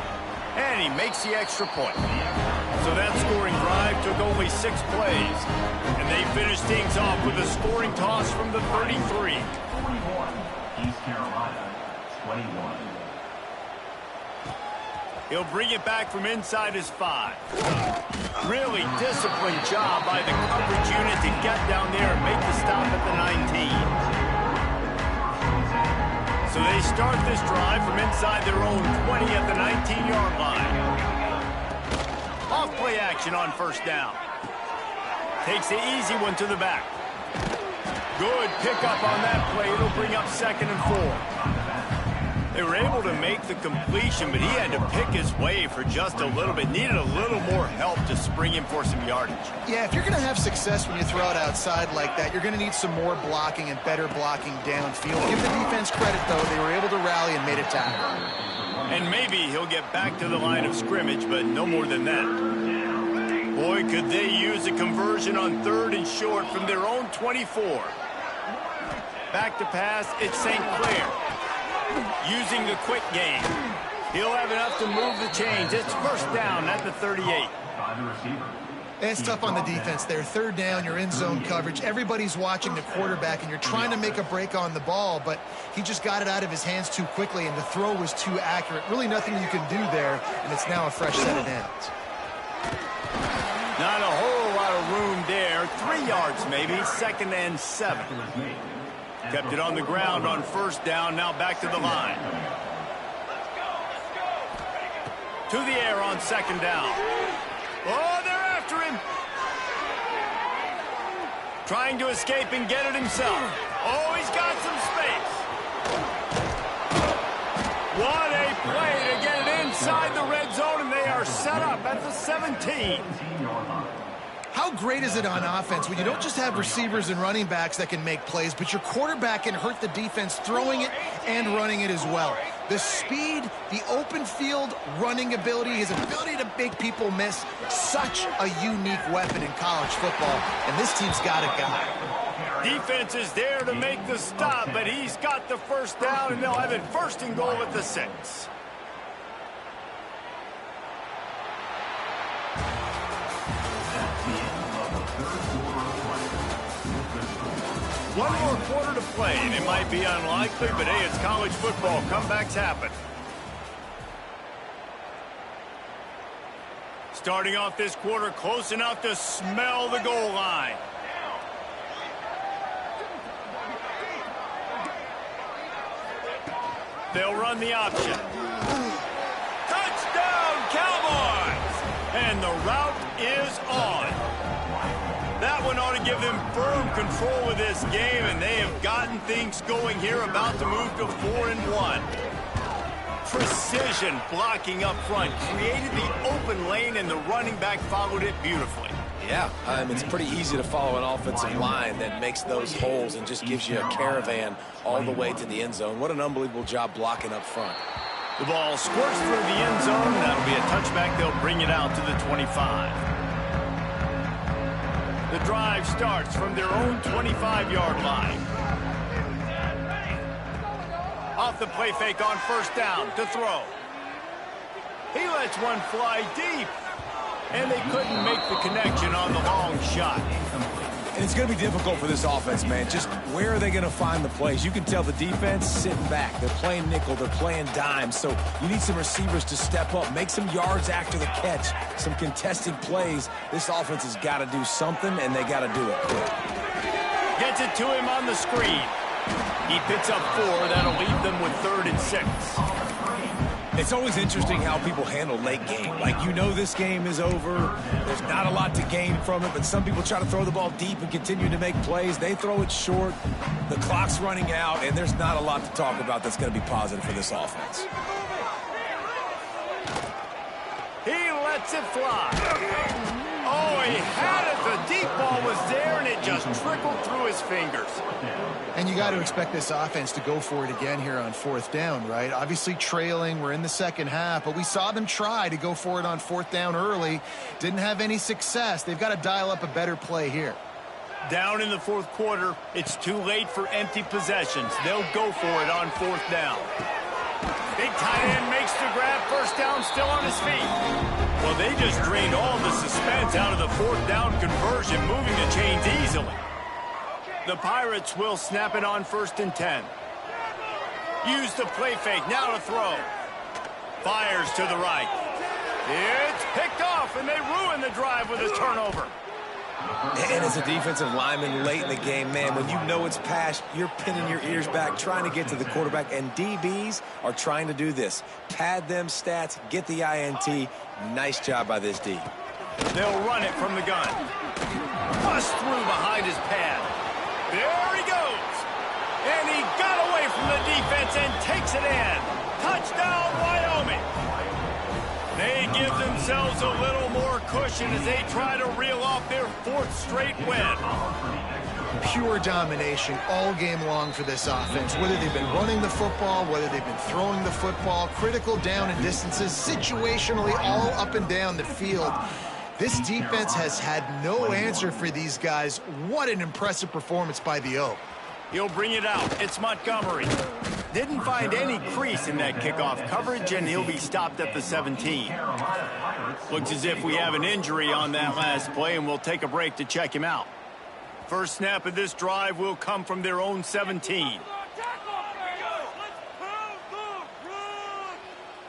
And he makes the extra point. So that scoring drive took only 6 plays. And they finished things off with a scoring toss from the 33. 41. East Carolina, 21. He'll bring it back from inside his 5. Really disciplined job by the coverage unit to get down there and make the stop at the 19. So they start this drive from inside their own 20 at the 19-yard line. Off play action on 1st down. Takes the easy one to the back. Good pickup on that play. It'll bring up 2nd and 4. They were able to make the completion, but he had to pick his way for just a little bit. Needed a little more help to spring him for some yardage. Yeah, if you're going to have success when you throw it outside like that, you're going to need some more blocking and better blocking downfield. Give the defense credit, though. They were able to rally and made a tackle. And maybe he'll get back to the line of scrimmage, but no more than that. Boy, could they use a conversion on 3rd and short from their own 24. Back to pass, it's St. Clair. Using the quick game. He'll have enough to move the chains. It's 1st down at the 38. By the receiver. It's tough on the defense there. 3rd down, you're in zone coverage. Everybody's watching the quarterback, and you're trying to make a break on the ball, but he just got it out of his hands too quickly, and the throw was too accurate. Really nothing you can do there, and it's now a fresh set of downs. Not a whole lot of room there. 3 yards maybe. 2nd and 7. Kept it on the ground on 1st down. Now back to the line. To the air on second down. Oh, they're after him. Trying to escape and get it himself. Oh, he's got some space. What a play to get it inside the red zone, and they are set up at the 17. How great is it on offense when you don't just have receivers and running backs that can make plays, but your quarterback can hurt the defense throwing it and running it as well. The speed, the open field running ability, his ability to make people miss, such a unique weapon in college football, and this team's got a guy. Defense is there to make the stop, but he's got the first down, and they'll have it first and goal at the 6. One more quarter to play, and it might be unlikely, but hey, it's college football. Comebacks happen. Starting off this quarter close enough to smell the goal line. They'll run the option. Touchdown, Cowboys! And the route is on. That one ought to give them firm control of this game, and they have gotten things going here, about to move to 4-1. Precision blocking up front, created the open lane, and the running back followed it beautifully. Yeah, it's pretty easy to follow an offensive line that makes those holes and just gives you a caravan all the way to the end zone. What an unbelievable job blocking up front. The ball squirts through the end zone. That'll be a touchback. They'll bring it out to the 25. The drive starts from their own 25-yard line. Off the play fake on first down to throw. He lets one fly deep. And they couldn't make the connection on the long shot. And it's going to be difficult for this offense, man. Just where are they going to find the plays? You can tell the defense sitting back. They're playing nickel. They're playing dime. So you need some receivers to step up, make some yards after the catch, some contested plays. This offense has got to do something, and they got to do it quick. Gets it to him on the screen. He picks up 4. That'll leave them with 3rd and 6. It's always interesting how people handle late game. Like, you know this game is over. There's not a lot to gain from it, but some people try to throw the ball deep and continue to make plays. They throw it short. The clock's running out, and there's not a lot to talk about that's going to be positive for this offense. He lets it fly. Oh, he had it. The deep ball was there, and it just trickled through his fingers. And you got to expect this offense to go for it again here on 4th down, right? Obviously trailing. We're in the second half, but we saw them try to go for it on 4th down early. Didn't have any success. They've got to dial up a better play here. Down in the 4th quarter, it's too late for empty possessions. They'll go for it on 4th down. Big tight end makes the grab. First down, still on his feet. Well, they just drained all the suspense out of the 4th down conversion, moving the chains easily. The Pirates will snap it on 1st and 10. Use the play fake, now to throw. Fires to the right. It's picked off, and they ruin the drive with a turnover. And as a defensive lineman late in the game, man, when you know it's past, you're pinning your ears back, trying to get to the quarterback, and DBs are trying to do this. Pad them stats, get the INT. Nice job by this D. They'll run it from the gun. Bust through behind his pad. There he goes. And he got away from the defense and takes it in. Touchdown, Wyoming. They give themselves a little more cushion as they try to reel off their 4th straight win. Pure domination all game long for this offense. Whether they've been running the football, whether they've been throwing the football, critical down and distances, situationally all up and down the field. This defense has had no answer for these guys. What an impressive performance by the O. He'll bring it out. It's Montgomery. Didn't find any crease in that kickoff coverage, and he'll be stopped at the 17. Looks as if we have an injury on that last play, and we'll take a break to check him out. First snap of this drive will come from their own 17.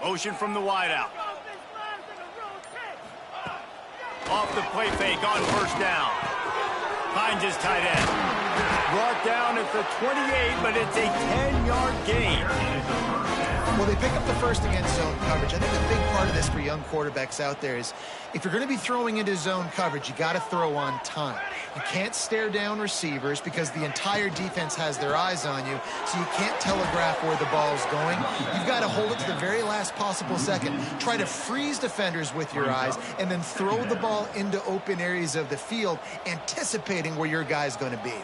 Motion from the wideout. Off the play fake on first down. Finds his tight end. Brought down at the 28, but it's a 10-yard gain. Well, they pick up the first against zone coverage. I think the big part of this for young quarterbacks out there is if you're going to be throwing into zone coverage, you got to throw on time. You can't stare down receivers because the entire defense has their eyes on you, so you can't telegraph where the ball's going. You've got to hold it to the very last possible second. Try to freeze defenders with your eyes and then throw the ball into open areas of the field, anticipating where your guy's going to be.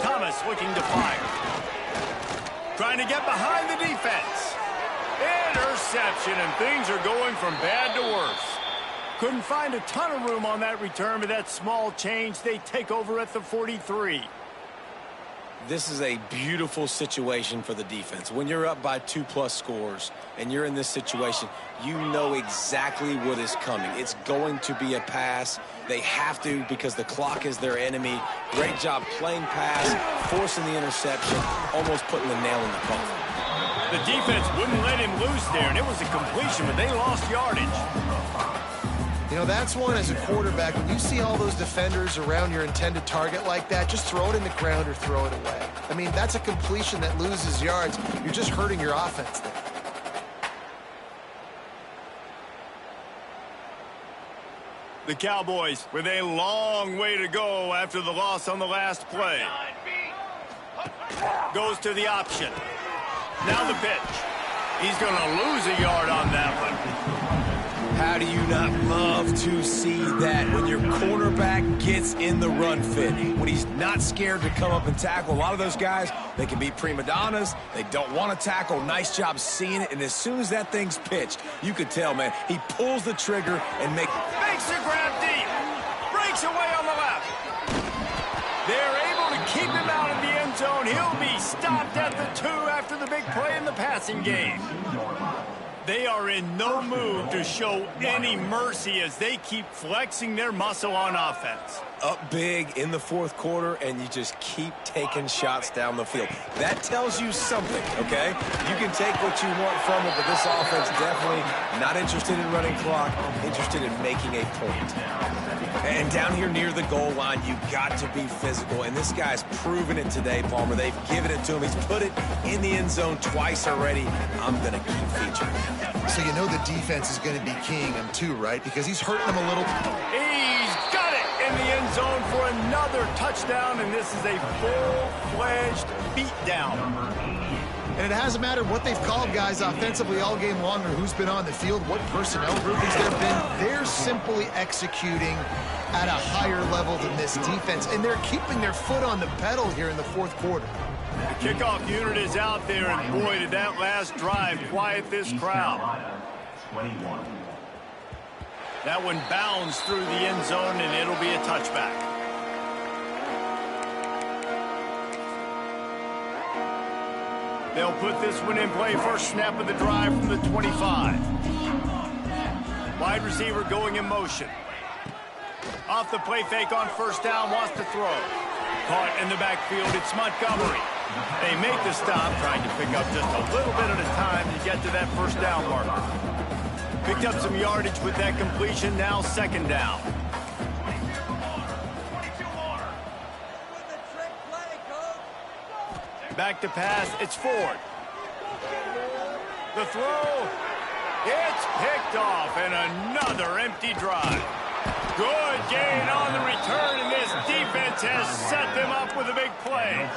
Thomas looking to fire. Trying to get behind the defense. Interception, and things are going from bad to worse. Couldn't find a ton of room on that return, but that small change, they take over at the 43. This is a beautiful situation for the defense. When you're up by 2+ scores and you're in this situation, you know exactly what is coming. It's going to be a pass. They have to because the clock is their enemy. Great job playing pass, forcing the interception, almost putting the nail in the coffin. The defense wouldn't let him loose there, and it was a completion, but they lost yardage. You know, that's one as a quarterback. When you see all those defenders around your intended target like that, just throw it in the ground or throw it away. I mean, that's a completion that loses yards. You're just hurting your offense there. The Cowboys with a long way to go after the loss on the last play. Goes to the option. Now the pitch. He's going to lose a yard on that one. How do you not love to see that when your cornerback gets in the run fit? When he's not scared to come up and tackle. A lot of those guys, they can be prima donnas. They don't want to tackle. Nice job seeing it. And as soon as that thing's pitched, you could tell, man, he pulls the trigger and makes the grab deep. Breaks away on the left. They're able to keep him out of the end zone. He'll be stopped at the 2 after the big play in the passing game. They are in no mood to show any mercy as they keep flexing their muscle on offense. Up big in the fourth quarter, and you just keep taking shots down the field. That tells you something, okay? You can take what you want from it, but this offense definitely not interested in running clock, interested in making a point. And down here near the goal line, you got to be physical, and this guy's proven it today, Palmer. They've given it to him. He's put it in the end zone twice already. I'm going to keep featuring him. So you know the defense is going to be keying him too, right? Because he's hurting them a little. He's got it in the end zone for another touchdown, and this is a full-fledged beatdown. And it hasn't mattered what they've called guys offensively all game long or who's been on the field, what personnel groupings there have been. They're simply executing at a higher level than this defense, and they're keeping their foot on the pedal here in the fourth quarter. The kickoff unit is out there, and boy, did that last drive quiet this crowd. 21. That one bounds through the end zone, and it'll be a touchback. They'll put this one in play. First snap of the drive from the 25. Wide receiver going in motion. Off the play fake on first down, wants to throw. Caught in the backfield, it's Montgomery. They make the stop, trying to pick up just a little bit at a time to get to that first down marker. Picked up some yardage with that completion, now second down. Back to pass, it's Ford. The throw, it's picked off, and another empty drive. Good gain on the return, and this defense has set them up with a big play.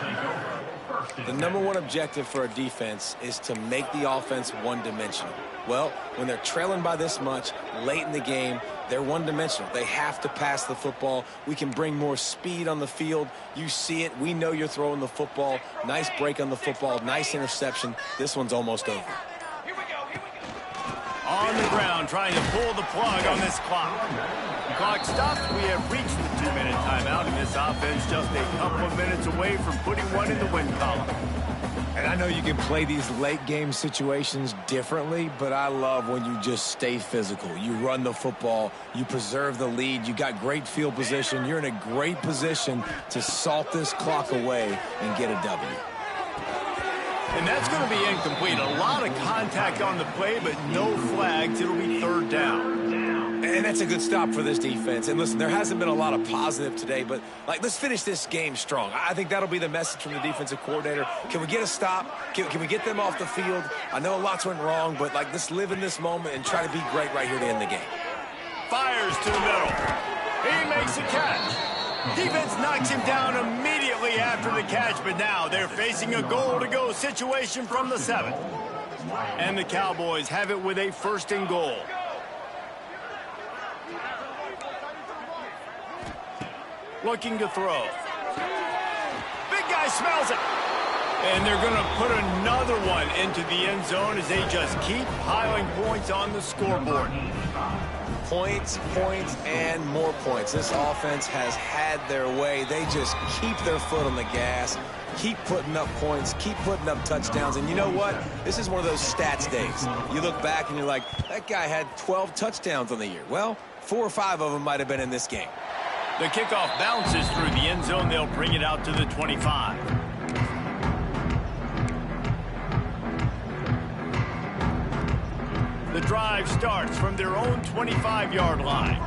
The number one objective for a defense is to make the offense one-dimensional. Well, when they're trailing by this much late in the game, they're one-dimensional. They have to pass the football. We can bring more speed on the field. You see it. We know you're throwing the football. Nice break on the football. Nice interception. This one's almost over. On the ground, trying to pull the plug on this clock. The clock stops. We have reached the 2-minute timeout, and this offense just a couple of minutes away from putting one in the win column. And I know you can play these late game situations differently, but I love when you just stay physical. You run the football, you preserve the lead, you got great field position, you're in a great position to salt this clock away and get a W. And that's going to be incomplete. A lot of contact on the play, but no flags. It'll be third down. And that's a good stop for this defense. And listen, there hasn't been a lot of positive today, but let's finish this game strong. I think that'll be the message from the defensive coordinator. Can we get a stop? Can we get them off the field? I know lots went wrong, but let's live in this moment and try to be great right here to end the game. Fires to the middle. He makes a catch. Defense knocks him down immediately after the catch, but now they're facing a goal-to-go situation from the 7. And the Cowboys have it with a 1st and goal. Looking to throw. Big guy smells it. And they're going to put another one into the end zone as they just keep piling points on the scoreboard. Points, points, and more points. This offense has had their way. They just keep their foot on the gas, keep putting up points, keep putting up touchdowns. And you know what? This is one of those stats days. You look back and you're like, that guy had 12 touchdowns on the year. Well, 4 or 5 of them might have been in this game. The kickoff bounces through the end zone. They'll bring it out to the 25. The drive starts from their own 25-yard line.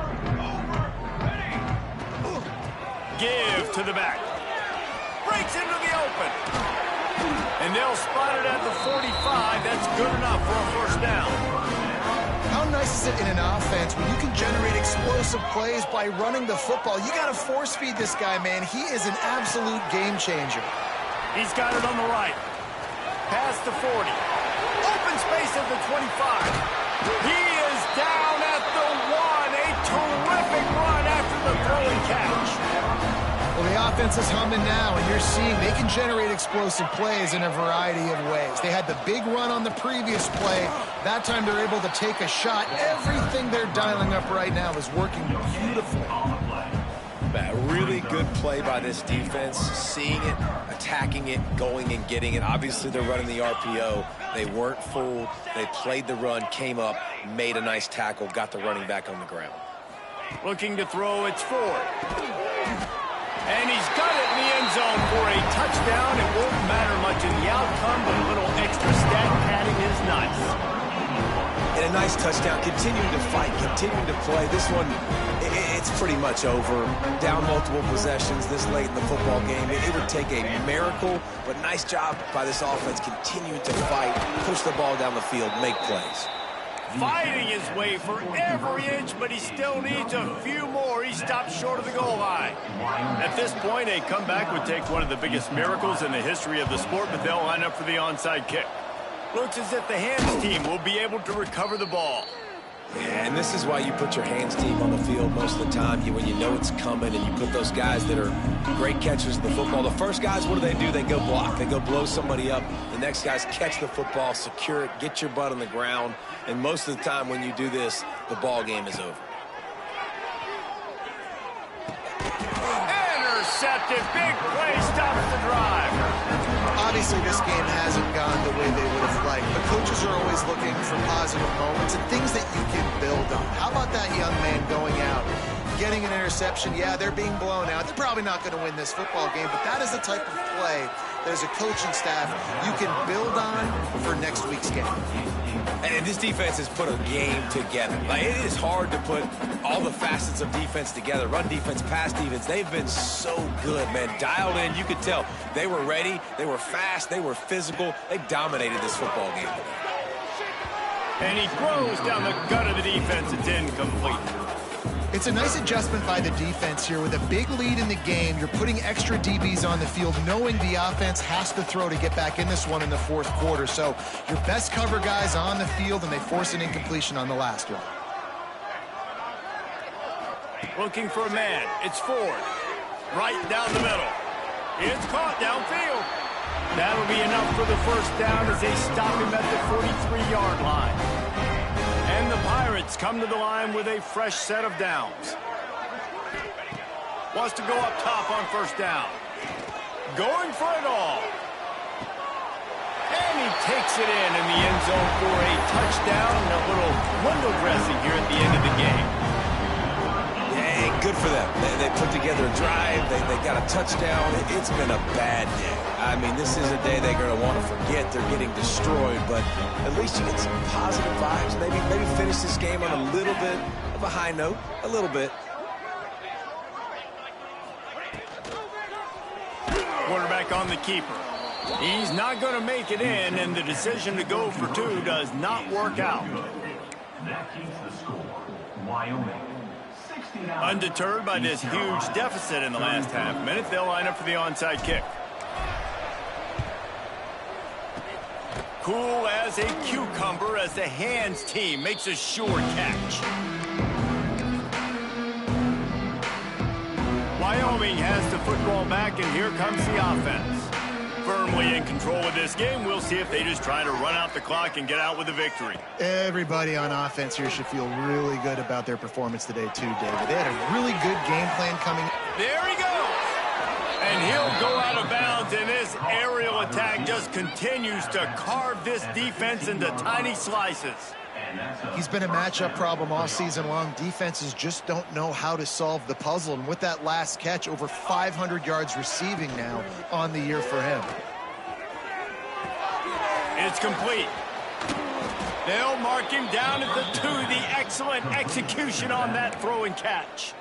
Give to the back. Breaks into the open. And they'll spot it at the 45. That's good enough for a 1st down. How nice is it in an offense when you can generate explosive plays by running the football? You got to force feed this guy, man. He is an absolute game changer. He's got it on the right. Past the 40. Open space at the 25. He is down at the 1. A terrific run after the throw and catch. Well, the offense is humming now, and you're seeing they can generate explosive plays in a variety of ways. They had the big run on the previous play. That time they're able to take a shot. Everything they're dialing up right now is working beautifully. A really good play by this defense, seeing it, attacking it, going and getting it. Obviously, they're running the RPO. They weren't fooled. They played the run, came up, made a nice tackle, got the running back on the ground. Looking to throw, it's Ford. And he's got it in the end zone for a touchdown. It won't matter much in the outcome, but a little extra stat padding is nice. And a nice touchdown, continuing to fight, continuing to play. This one, it's pretty much over. Down multiple possessions this late in the football game. It would take a miracle, but nice job by this offense continuing to fight, push the ball down the field, make plays. Fighting his way for every inch, but he still needs a few more. He stopped short of the goal line. At this point, a comeback would take one of the biggest miracles in the history of the sport, but they'll line up for the onside kick. Looks as if the hands team will be able to recover the ball. Yeah, and this is why you put your hands team on the field most of the time. When you know it's coming and you put those guys that are great catchers of the football. The first guys, what do? They go block. They go blow somebody up. The next guys catch the football, secure it, get your butt on the ground. And most of the time when you do this, the ball game is over. Intercepted. Big play stops the drive. Obviously, this game hasn't gone the way they would have liked, but coaches are always looking for positive moments and things that you can build on. How about that young man going out, getting an interception? Yeah, they're being blown out. They're probably not going to win this football game, but that is the type of play that as a coaching staff you can build on for next week's game. And this defense has put a game together. It is hard to put all the facets of defense together. Run defense, pass defense. They've been so good, man. Dialed in. You could tell they were ready. They were fast. They were physical. They dominated this football game. And he throws down the gut of the defense. It's incomplete. It's a nice adjustment by the defense here. With a big lead in the game, you're putting extra DBs on the field, knowing the offense has to throw to get back in this one in the fourth quarter. So your best cover guys on the field, and they force an incompletion on the last one. Looking for a man. It's Ford. Right down the middle. It's caught downfield. That'll be enough for the 1st down as they stop him at the 43-yard line. And the Pirates come to the line with a fresh set of downs. Wants to go up top on 1st down. Going for it all. And he takes it in the end zone for a touchdown and a little window dressing here at the end of the game. Yeah, good for them. They put together a drive. They got a touchdown. It's been a bad day. I mean, this is a day they're going to want to forget. They're getting destroyed, but at least you get some positive vibes. Maybe finish this game on a little bit of a high note. A little bit. Quarterback on the keeper. He's not going to make it in, and the decision to go for two does not work out. That keeps the score. Wyoming, 69. Undeterred by this huge deficit in the last half minute, they'll line up for the onside kick. Cool as a cucumber as the hands team makes a sure catch. Wyoming has the football back, and here comes the offense. Firmly in control of this game. We'll see if they just try to run out the clock and get out with a victory. Everybody on offense here should feel really good about their performance today too, David. They had a really good game plan coming. There he goes. And he'll go out of bounds, and this aerial attack just continues to carve this defense into tiny slices. He's been a matchup problem all season long. Defenses just don't know how to solve the puzzle. And with that last catch, over 500 yards receiving now on the year for him. It's complete. They'll mark him down at the 2. The excellent execution on that throw and catch.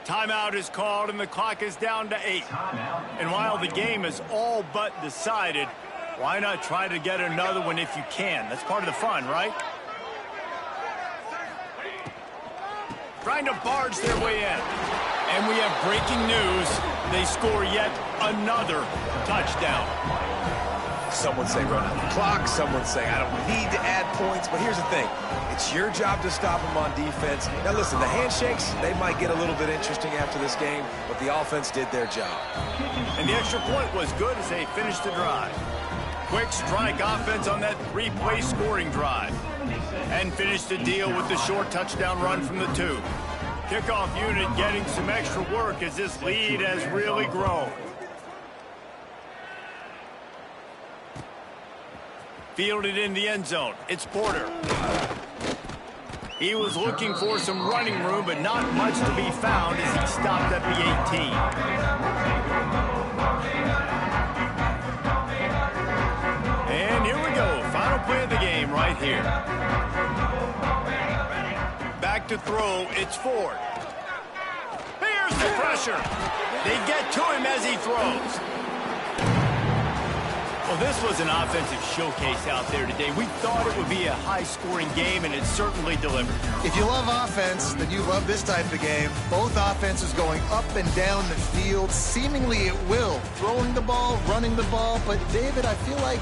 Timeout is called, and the clock is down to 8. And while the game is all but decided, why not try to get another one if you can? That's part of the fun, right? Trying to barge their way in. And we have breaking news. They score yet another touchdown. Some would say run out the clock. Some would say I don't need to add points. But here's the thing. It's your job to stop them on defense. Now, listen, the handshakes, they might get a little bit interesting after this game, but the offense did their job. And the extra point was good as they finished the drive. Quick strike offense on that 3-play scoring drive. And finished the deal with the short touchdown run from the 2. Kickoff unit getting some extra work as this lead has really grown. Fielded in the end zone. It's Porter. He was looking for some running room, but not much to be found as he stopped at the 18. And here we go. Final play of the game right here. Back to throw. It's Ford. Here's the pressure. They get to him as he throws. Well, this was an offensive showcase out there today. We thought it would be a high-scoring game, and it certainly delivered. If you love offense, then you love this type of game. Both offenses going up and down the field, seemingly at will. Throwing the ball, running the ball. But, David, I feel like